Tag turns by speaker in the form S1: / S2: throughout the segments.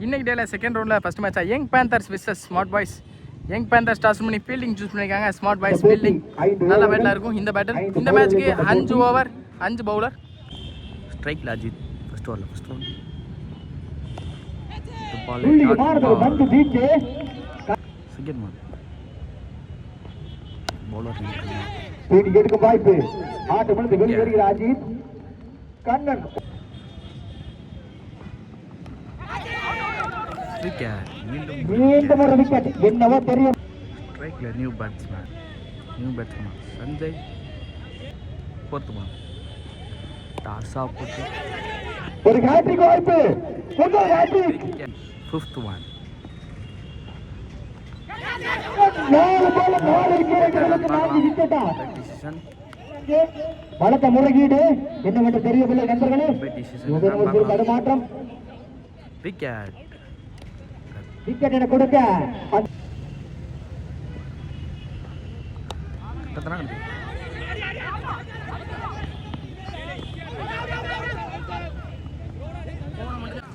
S1: இன்னைக்கு டேல செகண்ட் ரவுண்டில் ஃபஸ்ட் மேட்சா young panthers versus smart boys. Young panthers toss பண்ணி ஃபீல்டிங் சூஸ் பண்ணியிருக்காங்க. ஸ்மார்ட் பாய்ஸ் ஃபீல்டிங் நல்ல பேட்டில் இருக்கும். இந்த பேட்டில் இந்த மேட்ச்சுக்கு 5 ஓவர் 5 பவுலர். ஸ்ட்ரைக்கில் அஜித் ஃபர்ஸ்ட் ஓவரில் ஃபர்ஸ்ட் ரவுண்ட் செகண்ட் மான் பவுலர்
S2: எடுக்கும் வாய்ப்பு ஆட்டு மணிக்கு வெளியேறுகிற அஜித் கண்ணன் மீண்டும் ஒரு விக்கெட். என்னவோ தெரியும்.
S1: ஸ்ட்ரைக்ல new batsman Sanjay fourth ball toss off
S2: ஒரு ஹேட்ரிக் வாய்ப்பு. முதல் ஹேட்ரிக்.
S1: ஃபிஃப்த் ஒன்
S2: பலத்த முறைகீடு என்னவென்று தெரியவில்லை நண்பர்களே. தடுமாற்றம். விக்கெட் என கொடுக்க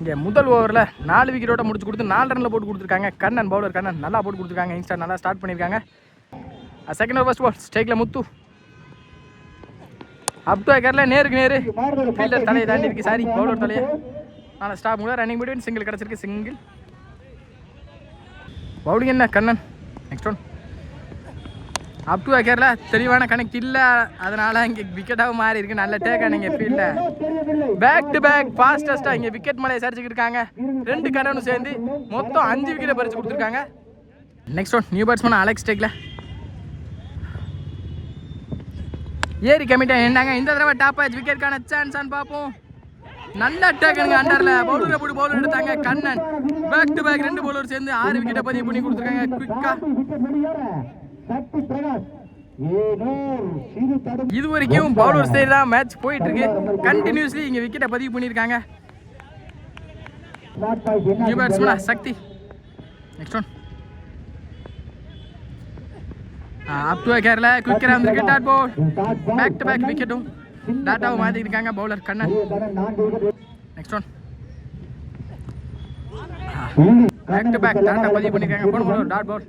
S1: இங்கே முதல் ஓவரில் 4 விக்கெட்டோட முடிச்சு கொடுத்து 4 ரனில் போட்டு கொடுத்துருக்காங்க. கண்ணன் பவுலர் கண்ணன் நல்லா போட்டு கொடுத்துருக்காங்க. இன்ஸ்டா நல்லா ஸ்டார்ட் பண்ணியிருக்காங்க. செகண்ட் ஓவர் ஃபர்ஸ்ட் பால் ஸ்ட்ரைக்கில் முத்து அப் டு ஏக்கரில் நேருக்கு நேரு ஃபீல்டர் தலையை தாண்டி இருக்கு. சாரி பவுலர் தலையை நல்லா ஸ்டாப் கூட ரன்னிங் போய்ட்டு சிங்கிள் கிடச்சிருக்கு. சிங்கிள் பவுலிங் என்ன Kannan. Next one up to ஏக்கரில் தெளிவான கனெக்ட் இல்லை, அதனால் இங்கே விக்கெட்டாக மாறி இருக்கு. நல்ல டேக்கான இங்கே ஃபீல்டில் பேக் டு பேக் ஃபாஸ்டஸ்ட்டாக இங்கே விக்கெட் மலையை சரிச்சுக்கிட்டு இருக்காங்க. 2 கண்ணனும் சேர்ந்து மொத்தம் 5 விக்கெட்டை பறிச்சு கொடுத்துருக்காங்க. Next one new batsman Alex tackle ஏறி கமிட்டாக என்னங்க இந்த தடவை டாப் ஆச்சு விக்கெட்டுக்கான சான்ஸான்னு பார்ப்போம். நல்ல டேக்கனுங்க அண்டரில் பவுலரை போட்டு பவுலர் எடுத்தாங்க. Kannan back to back 2 bowler சேர்ந்து 6 விக்கெட்டை பதிவு பண்ணி கொடுத்துருக்காங்க. குயிக்காக இது வரைக்கும் பவுலர் சைடு தான் மேட்ச் போயிட்டு இருக்கு. கண்டினியூஸ்லி இங்க விக்கெட்டை பதிவு பண்ணிருக்காங்க. New batsman Sakthi. Next one up to கேரள குயிக்கரா வந்திருக்கு. Dot ball back to back விக்கெட்டும் டாட்டாவை மாத்தி இருக்காங்க bowler Kannan. Next one back to back டாட்டா பதிவு பண்ணிருக்காங்க. போன dot ball.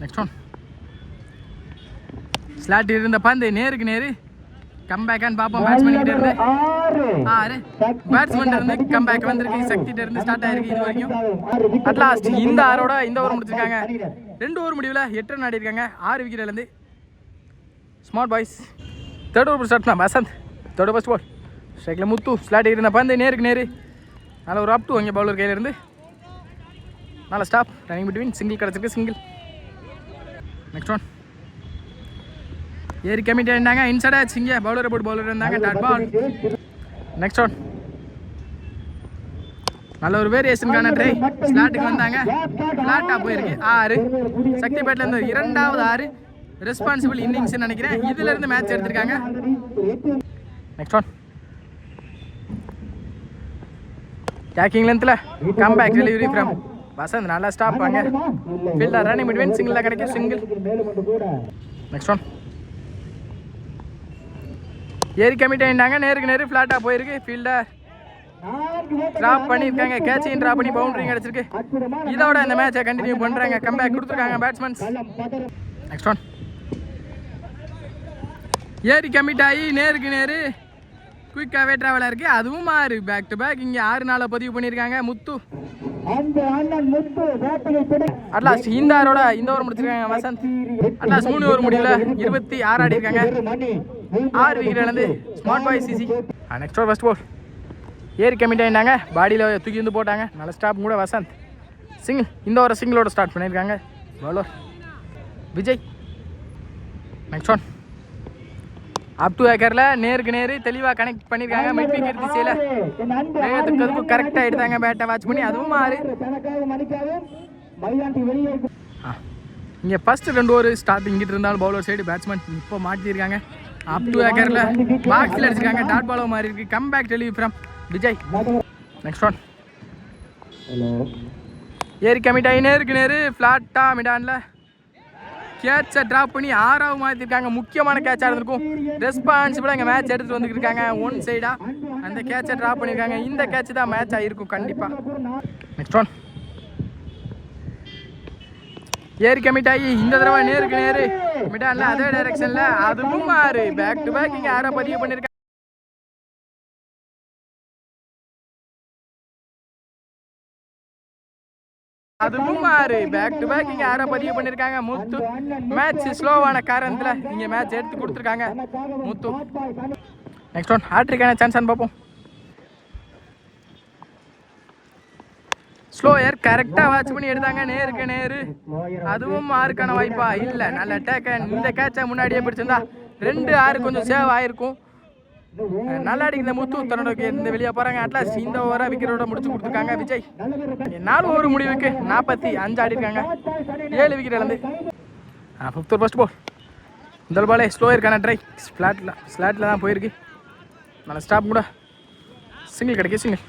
S1: Next one slot இருந்த பந்து நேருக்கு நேரு கம்பேக்கான்னு பார்ப்போம். பேட்ஸ்மேன் கிட்ட இருந்து 6 பேட்ஸ்மேன் இருந்து கம்பேக் வந்திருக்கு. சக்திட்ட இருந்து ஸ்டார்ட் ஆயிருக்கு. இது வரைக்கும் அட்லாஸ்ட் இந்த 6ஓட இந்த ஓவர் முடிச்சிருக்காங்க. 2 ஓவர் முடிவில் 8 ரன் ஆடி இருக்காங்க. 6 விக்கெட்ல இருந்து smart boys. Third over start பண்ண வசந்த் தேர்ட் ஃபர்ஸ்ட் பால் ஸ்ட்ரைக்கில் முத்து ஸ்லாட் இருந்த பந்து நேருக்கு நேரு நல்ல ஒரு அப் டு அங்கே பவுலர் கையில இருந்து நல்ல ஸ்டாப் ரன்னிங் பிட்வீன் சிங்கிள் கிடச்சிருக்கு. சிங்கிள். நெக்ஸ்ட் ஒன் ஏறி கமிட்டி ஆகிட்டாங்க. இன்சைட் ஆச்சு இங்கே பவுலரை போட்டு பவுலர் இருந்தாங்க. Dot ball. நெக்ஸ்ட் ஒன் நல்ல ஒரு வேரியேஷனுக்கான ட்ரை ஸ்லாட்டுக்கு வந்தாங்க. ஃப்ளாட்டாக போயிருக்கு. 6 சக்தி பேட்டில் இருந்து 2வது 6 ரெஸ்பான்சிபிள் இன்னிங்ஸ் நினைக்கிறேன். இதுல இருந்து மேட்ச் எடுத்திருக்காங்க. நெக்ஸ்ட் ஒன் டேக்கிங் லென்த்தில் கம்பேக் டெலிவரி ஃப்ரம் வசந்த் நல்லா ஸ்டாப் வாங்க ஃபீல்டர் ரன்னிங் பிட்வீன் சிங்கிளாக கிடைக்கும். சிங்கிள். நெக்ஸ்ட் ஒன் ஏறி கமிட் ஆகிட்டாங்க. நேருக்கு நேரு ஃப்ளாட்டாக போயிருக்கு. ஃபீல்டர் ட்ராப் பண்ணியிருக்காங்க. கேட்சிங் ட்ராப் பண்ணி பவுண்டரிங் கிடச்சிருக்கு. இதோட இந்த மேட்சை கண்டினியூ பண்ணுறாங்க. கம்பேக் கொடுத்துருக்காங்க பேட்ஸ்மேன்ஸ். நெக்ஸ்ட் ஒன் ஏறி கமிட் ஆகி நேருக்கு நேரு குயிக்காகவே ட்ராவலாக இருக்குது. அதுவும் 6 பேக் டு பேக் இங்கே 6 நாளை பதிவு பண்ணியிருக்காங்க. முத்து அட்லாஸ்ட் இந்த 6ஓட இந்த ஓவர் முடிச்சிருக்காங்க. வசந்த் அட்லாஸ்ட் 3 ஓவர் முடியல 26 ஆடி இருக்காங்க. 6 விக்கெட் இழந்து smart boy CC. Next over first ball ஏறி கமிட் ஆகிட்டாங்க. பாடியில் தூக்கி வந்து போட்டாங்க. நல்ல ஸ்டாப் கூட வசந்த். சிங்கிள். இந்த ஓவரை சிங்கிளோட ஸ்டார்ட் பண்ணியிருக்காங்க bowler Vijay. Next one up to ஏக்கரில் நேருக்கு நேரு தெளிவாக கனெக்ட் பண்ணியிருக்காங்க. மிட் விக்கெட் திசையில் வேகத்துக்கு அதுக்கும் கரெக்டாக எடுத்தாங்க. பேட்டை வாட்ச் பண்ணி அதுவும் 6. இங்கே ஃபர்ஸ்ட் 2 ஓவர் ஸ்டார்ட் இங்கிட்டு இருந்தாலும் பவுலர் சைடு பேட்ஸ்மேன் இப்போ மாட்டியிருக்காங்க. அப் டு ஏக்கரில் பாக்ஸில் அடிச்சிருக்காங்க. டாட் பாலோ மாறி இருக்கு. Comeback delivery from Vijay. Next one ஏறி கமிட் ஆகி நேருக்கு நேரு ஃப்ளாட்டாக மிடானில் கேட்சை ட்ராப் பண்ணி 6வது மாற்றிருக்காங்க. முக்கியமான கேட்சாக இருந்திருக்கும். ரெஸ்பான்சிபிளாக இங்கே மேட்ச் எடுத்துகிட்டு வந்துருக்காங்க. ஒன் சைடாக அந்த கேட்சை ட்ராப் பண்ணியிருக்காங்க. இந்த கேட்ச் தான் மேட்ச் ஆகிருக்கும் கண்டிப்பாக. நெக்ஸ்ட் ஒன் ஏறி கமிட் ஆகி இந்த தடவை நேருக்கு நேரு மிடான்ல அதே டைரக்ஷன்ல அதுவும் மாறு பேக் டு பேக் இங்க யாரோ பதிவு பண்ணிருக்காங்க. அதுவும் மாறு பேக் டு பேக் இங்க யாரோ பதிவு பண்ணிருக்காங்க. முத்து மேட்ச் ஸ்லோவான காரணத்துல இங்க மேட்ச் எடுத்து கொடுத்துருக்காங்க முத்து. நெக்ஸ்ட் ஒன் ஹாட்ரிக்கான சான்ஸ் பார்ப்போம். ஸ்லோயர் கரெக்டாக வாட்ச் பண்ணி எடுத்தாங்க நேருக்கு நேரு. அதுவும் மார்க்கான வாய்ப்பா இல்லை. நல்ல டேக்கன். இந்த கேட்சை முன்னாடியே பிடிச்சிருந்தா 2-6 கொஞ்சம் சேவ் ஆயிருக்கும். நல்லா அடிக்கிற முத்து தன்னோட இந்த வெளியே போகிறாங்க. அட்லாஸ்ட் இந்த ஓவரை விக்கெட்டோட முடிச்சு கொடுத்துருக்காங்க விஜய். 4 ஓவர் முடிவுக்கு 45 ஆடிருக்காங்க. 7 விக்கெட் இழந்து 5th ஃபர்ஸ்ட் பால். முதல் பாலே ஸ்லோயருக்கான ட்ரை ஸ்லாட்டில் தான் போயிருக்கு. நல்ல ஸ்டாப் கூட சிங்கிள் கிடைக்கும் சிங்கிள்.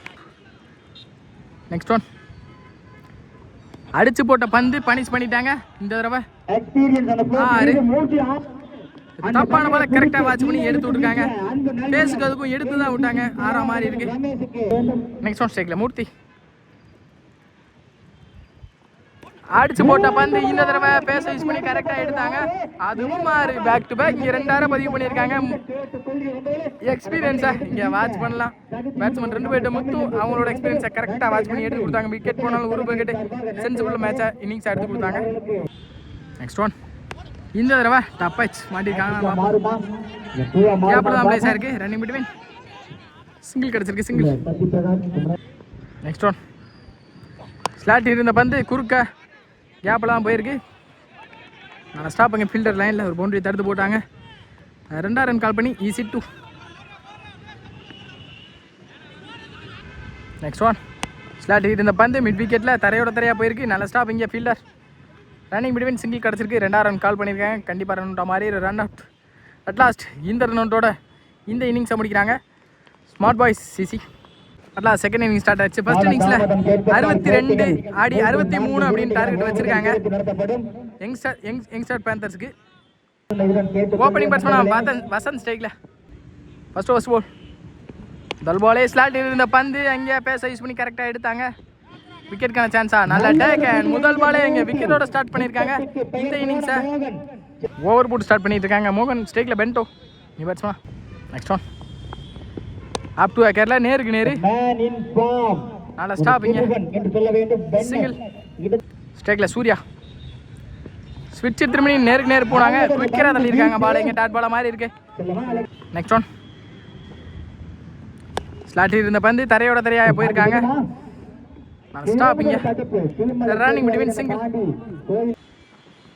S1: நெக்ஸ்ட் ஒன் அடிச்சு போட்ட பந்து பனிஷ் பண்ணிட்டாங்க இந்த தடவை. தப்பான பால கரெக்டா வாட்ச் பண்ணி எடுத்து விட்டுருக்காங்க. பேஸுக்கு அதுக்கும் எடுத்து தான் விட்டாங்க. 6 மாதிரி இருக்கு. நெக்ஸ்ட் ஒன் ஸ்ட்ரைக்ல மூர்த்தி அடிச்சு போட்ட பந்து இந்த தடவை பேச யூஸ் பண்ணி கரெக்டா எடுத்தாங்க. அதுவும் மாறு பேக் டு பேக். இங்க 2 பதிவு பண்ணியிருக்காங்க. எக்ஸ்பீரியன்ஸா இங்க வாட்ச் பண்ணலாம். பேட்ஸ்மேன் 2 பேர்ட்ட முத்து அவங்களோட எக்ஸ்பீரியன்ஸை கரெக்டா வாட்ச் பண்ணி எடுத்து கொடுத்தாங்க. விக்கெட் போனாலும் ஒரு விக்கெட் சென்சிபிள் மேட்சா இன்னிங்ஸ் எடுத்து கொடுத்தாங்க. நெக்ஸ்ட் ஒன் இந்த தடவை டப் பச் மாட்டிருக்காங்க. கேப்ல தான் பிளேஸா இருக்கு. ரன்னிங் பிட்வீன் சிங்கிள் கிடைச்சிருக்கு சிங்கிள். நெக்ஸ்ட் ஒன் ஸ்லாட் இருந்த பந்து குறுக்க கேப்பில் தான் போயிருக்கு. நல்லா ஸ்டாப் அங்கே ஃபீல்டர் லைனில் ஒரு பவுண்டரி தடுத்து போட்டாங்க. 2 ரன் கால் பண்ணி ஈஸி 2. நெக்ஸ்ட் ஒன் ஸ்லாட் இருந்த பந்து மிட் விக்கெட்டில் தரையாக போயிருக்கு. நல்ல ஸ்டாப் இங்கே ஃபீல்டர். ரன்னிங் பிட்வீன் சிங்கிள் கிடச்சிருக்கு. 2 ரன் கால் பண்ணியிருக்காங்க. கண்டிப்பாக ரன் அவுட் மாதிரி ரன் அவுட். அட்லாஸ்ட் இந்த ரன் அவுட்டோட இந்த இன்னிங்ஸை முடிக்கிறாங்க smart boys CC. At last second inning start ஆச்சு. ஃபர்ஸ்ட் இன்னிங்ஸில் 62 ஆடி 63 அப்படின்னு டார்கெட் வச்சிருக்காங்க யங்ஸ்டர் பேந்தர்ஸ்க்கு. ஓப்பனிங் பேட்ஸ்மேன் வசந்த் ஸ்ட்ரைக்ல ஃபர்ஸ்ட் பால். முதல் பாலே ஸ்லாட் இருந்த பந்து அங்கே பேச யூஸ் பண்ணி கரெக்டாக எடுத்தாங்க. விக்கெட்டுக்கான சான்ஸா நல்ல டேக். முதல் பாலே இங்கே விக்கெட்டோட ஸ்டார்ட் பண்ணியிருக்காங்க இந்த இன்னிங்ஸை. ஓவர் போட்டு ஸ்டார்ட் பண்ணிட்டு இருக்காங்க. மோகன் ஸ்ட்ரைக்ல பென்டோ நீ batsman. Next one up to கேரளா நேருக்கு நேரு. நல்ல ஸ்டாப் இங்கே சிங்கிள். ஸ்ட்ரைக்ல சூர்யா ஸ்விட்ச் திரும்பி நேருக்கு நேரு போனாங்க. குயிக்கராக தள்ளியிருக்காங்க பால். இங்கே டாட் பால மாதிரி இருக்கு. நெக்ஸ்ட் ஒன் ஸ்லாட் இருந்த பந்து தரையாக போயிருக்காங்க. நல்ல ஸ்டாப் இங்கே running between single.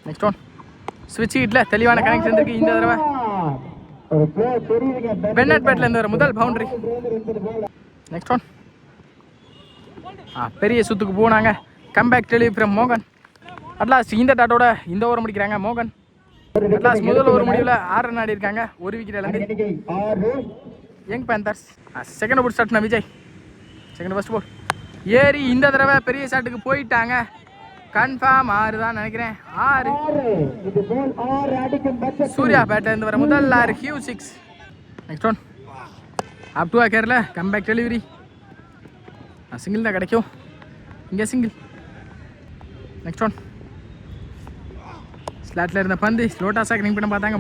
S1: Next one ஸ்விட்ச் ஹிட்டில் தெளிவான கனெக்ஷன் இருக்கு இந்த தடவை. பென்னட் பேட்ல இருந்து வர முதல் பவுண்டரி. நெக்ஸ்ட் ஒன் பெரிய சுத்துக்கு போனாங்க. கம்பேக் டெலிவரி ஃப்ரம் மோகன். அட்லாஸ்ட் இந்த டாட்டோட இந்த ஓவர் முடிக்கிறாங்க மோகன். அட்லாஸ்ட் முதல் ஓவர் முடிவில் 6 ரன் ஆடி இருக்காங்க. 1 விக்கெட் இழந்து young panthers. Second over start Vijay. Second first ball ஏறி இந்த தடவை பெரிய ஷாட்டுக்கு போயிட்டாங்க. கன்ஃபார்ம் 6 தான் நினைக்கிறேன். 6 சூர்யா பேட்ல இருந்து வர முதல் 6 huge 6. Next one up to Kerala comeback delivery. Single தான் கிடைக்கும் இங்கே சிங்கிள். நெக்ஸ்ட் ஒன் ஸ்லாட்ல இருந்த பந்து ஸ்லோட்டாஸாக ரிங் பண்ண பார்த்தாங்க.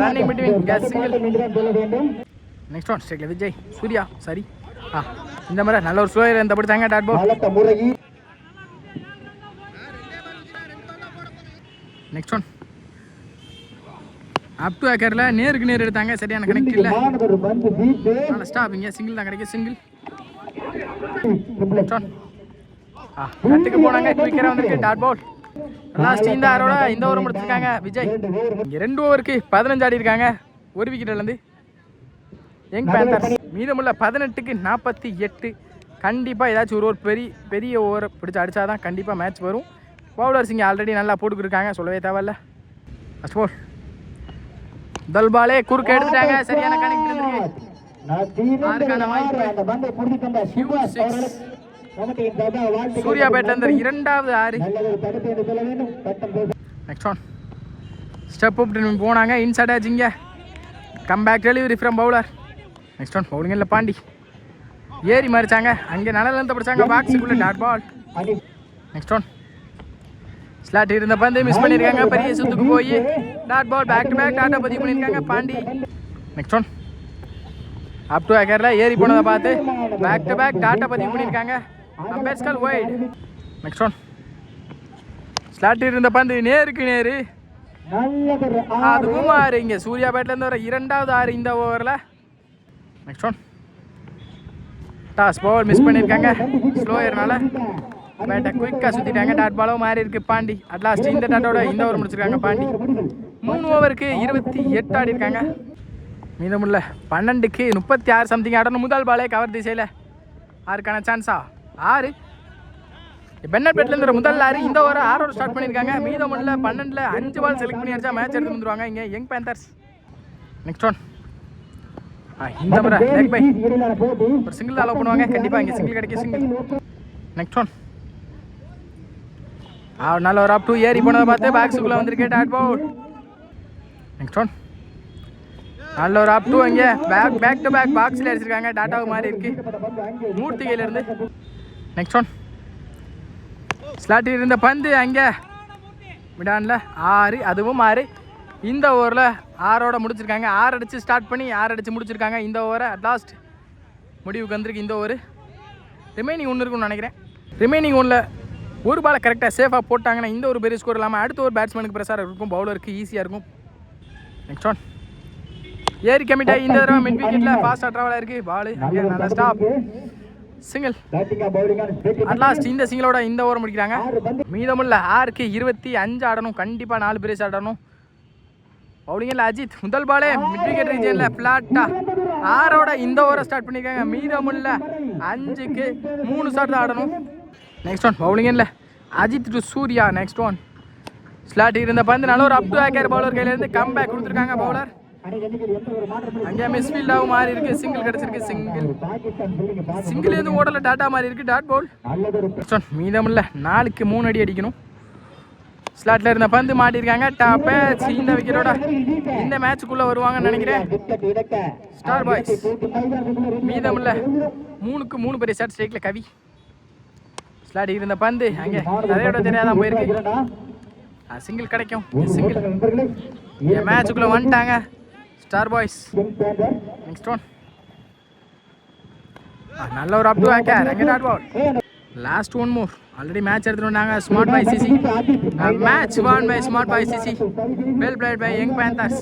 S1: Running between single. Next one ஸ்ட்ரைக்ல விஜய் சூர்யா சாரி இந்த மாதிரி நல்ல ஒரு ஸ்லோயர் இந்த பிடிச்சாங்க dot ball. Next one up to கேரளா நேருக்கு நேர் எடுத்தாங்க. சரியான கனெக்ட் இல்லை. நல்ல ஸ்டாப் இங்கே சிங்கிள் தான் கிடைக்கும் சிங்கிள். கட்டுக்கு போனாங்க. குயிக்கராக வந்திருக்கு டாட் பால். லாஸ்ட் இந்த ஆரோட இந்த ஓவர் முடிச்சிருக்காங்க விஜய். இங்கே 2 ஓவருக்கு 15 ஆடி இருக்காங்க. 1 விக்கெட் இழந்து யங் பேந்தர்ஸ். மீதமுள்ள 18க்கு 48. கண்டிப்பாக ஏதாச்சும் ஒரு பெரிய ஓவர் பிடிச்சி அடித்தாதான் கண்டிப்பாக மேட்ச் வரும். பவுலர்ஸ் இங்கே ஆல்ரெடி நல்லா போட்டுக்கிருக்காங்க சொல்லவே தேவையில்ல. ஃபர்ஸ்ட் பால் முதல் பாலே குறுக்க எடுத்துட்டாங்க. சரியான கனெக்ட் இருந்திருக்கு. சூர்யா பேட்ல 2வது 6. நெக்ஸ்ட் ஒன் ஸ்டெப் அப் போனாங்க. இன்சைட் ஆச்சு இங்கே comeback delivery from bowler. Next one bowling இல்லை பாண்டி ஏறி மறிச்சாங்க அங்கே நிலலேருந்து பிடிச்சாங்க பாக்ஸுக்குள்ளே dot ball. Next one slot இருந்த பந்து மிஸ் பண்ணியிருக்காங்க பெரிய சுத்துக்கு போய் dot ball back to back டாட்டா பதிவு பண்ணியிருக்காங்க Pandi. Next one up to அகரில் ஏறி போனதை பார்த்து பேக் டு பேக் டாட்டா பதிவு பண்ணியிருக்காங்க umpires call wide. Next one slot இருந்த பந்து நேருக்கு நேரு அதுவும் ஆறு இங்கே சூர்யா பேட்லேருந்து வர இரண்டாவது ஆறு இந்த ஓவரில். Next one toss ball miss பண்ணியிருக்காங்க ஸ்லோயர்னால பேட்டை குயிக்காக சுற்றிட்டாங்க டாட் பாலும் மாறி இருக்கு பாண்டி. அட்லாஸ்ட் இந்த டாட்டோட இந்த ஓவர் முடிச்சிருக்காங்க பாண்டி. 3 ஓவருக்கு 28 ஆடி இருக்காங்க. மீதமுள்ள 12க்கு 36 சம்திங் ஆடணும். முதல் பாலே கவர் திசையில் ஆறுக்கான சான்ஸா 6 பென்னட் பேட்லேருந்து முதல் 6 இந்த ஓவர் 6 ஸ்டார்ட் பண்ணியிருக்காங்க. மீதமுள்ள 12ல் 5 பால் செலக்ட் பண்ணி அடிச்சா மேட்ச் எடுத்து வந்துருவாங்க இங்கே யங் பேந்தர்ஸ். நெக்ஸ்ட் ஒன் இந்த முறை லெக் பை ஒரு சிங்கிள் அலோவ் பண்ணுவாங்க கண்டிப்பாக இங்கே சிங்கிள் கிடைக்கும் சிங்கிள். நெக்ஸ்ட் ஒன் நல்ல ஒரு அப் டூ ஏறி போனதை பார்த்து பாக்ஸுக்குள்ளே வந்திருக்கேன் டாட் பால். நெக்ஸ்ட் ஒன் நல்ல ஒரு அப் டூ இங்கே பேக் டு பேக் பாக்ஸில் அடிச்சிருக்காங்க டாட்டாவுக்கு மாறி இருக்கு மூர்த்திகையிலேருந்து. நெக்ஸ்ட் ஒன் ஸ்லாட்டில் இருந்த பந்து அங்கே விடானில் 6 அதுவும் 6 இந்த ஓவரில் 6ஓட முடிச்சிருக்காங்க. 6 அடித்து ஸ்டார்ட் பண்ணி 6 அடித்து முடிச்சிருக்காங்க இந்த ஓவரை. அட்லாஸ்ட் முடிவுக்கு வந்திருக்கு இந்த ஓவர். ரிமைனிங் 1 இருக்குன்னு நினைக்கிறேன். ரிமைனிங் 1ல் ஒரு பாலை கரெக்டாக சேஃபாக போட்டாங்கன்னா இந்த ஒரு பெரிய ஸ்கோர் இல்லாமல் அடுத்த ஒரு பேட்ஸ்மேனுக்கு ப்ரெஷராக இருக்கும் பவுலருக்கு ஈஸியாக இருக்கும். நெக்ஸ்ட் ஒன் ஏறி கமிட் ஆகி இந்த தடவை மிட் விக்கெட்டில் ஃபாஸ்ட்டாக ட்ராவலாக இருக்குது பால் அங்கே நல்லா ஸ்டாப் சிங்கிள். அட்லாஸ்ட் இந்த சிங்கிளோட இந்த ஓவர் முடிக்கிறாங்க. மீதமுள்ள 6க்கு 25 ஆடணும் கண்டிப்பாக 4 பிரேஸ் ஆடணும். பவுலிங்கில் அஜித் முதல் பாலே மிட் விக்கெட் ரீஜனில் ஃப்ளாட்டாக 6ஓட இந்த ஓவரை ஸ்டார்ட் பண்ணியிருக்காங்க. மீதமுள்ள 5க்கு 3 ஷாட் தான் ஆடணும். நெக்ஸ்ட் ஒன் பவுலிங்கில் Ajith to Surya. Next one slot இருந்த பந்து நல்ல ஒரு அப் டு ஆக்கர் பவுலர் கையிலேருந்து கம் பேக் கொடுத்துருக்காங்க பவுலர். அங்கே மிஸ்ஃபீல்டாகவும் மாறி இருக்கு சிங்கிள் கிடச்சிருக்கு சிங்கிள் எதுவும் ஓடல டாட்டா மாறி இருக்கு டாட் பால். நெக்ஸ்ட் ஒன் மீதமுள்ள 4க்கு 3 அடி அடிக்கணும். ஸ்லாட்டில் இருந்த பந்து மாட்டிருக்காங்க டாப் இந்த விக்கெட்டோட இந்த மேட்சுக்குள்ளே வருவாங்கன்னு நினைக்கிறேன் ஸ்டார் பாய்ஸ். மீதமுள்ள 3க்கு 3 பெரிய ஷாட் ஸ்ட்ரைக்கில் கவி. ஸ்லாட் இருந்த பந்து அங்கே நிறையோட தெரியாதான் போயிருக்கு சிங்கிள் கிடைக்கும் சிங்கிள். மேட்சுக்குள்ளே வந்துட்டாங்க ஸ்டார் பாய்ஸ். நெக்ஸ்ட் ஒன் நல்ல ஒரு அப் டு ஆக்கர் அங்கே dot ball. Last one more already match எடுத்துட்டு வந்தாங்க smart boy CC. Match won by smart boy CC. Well played by young panthers.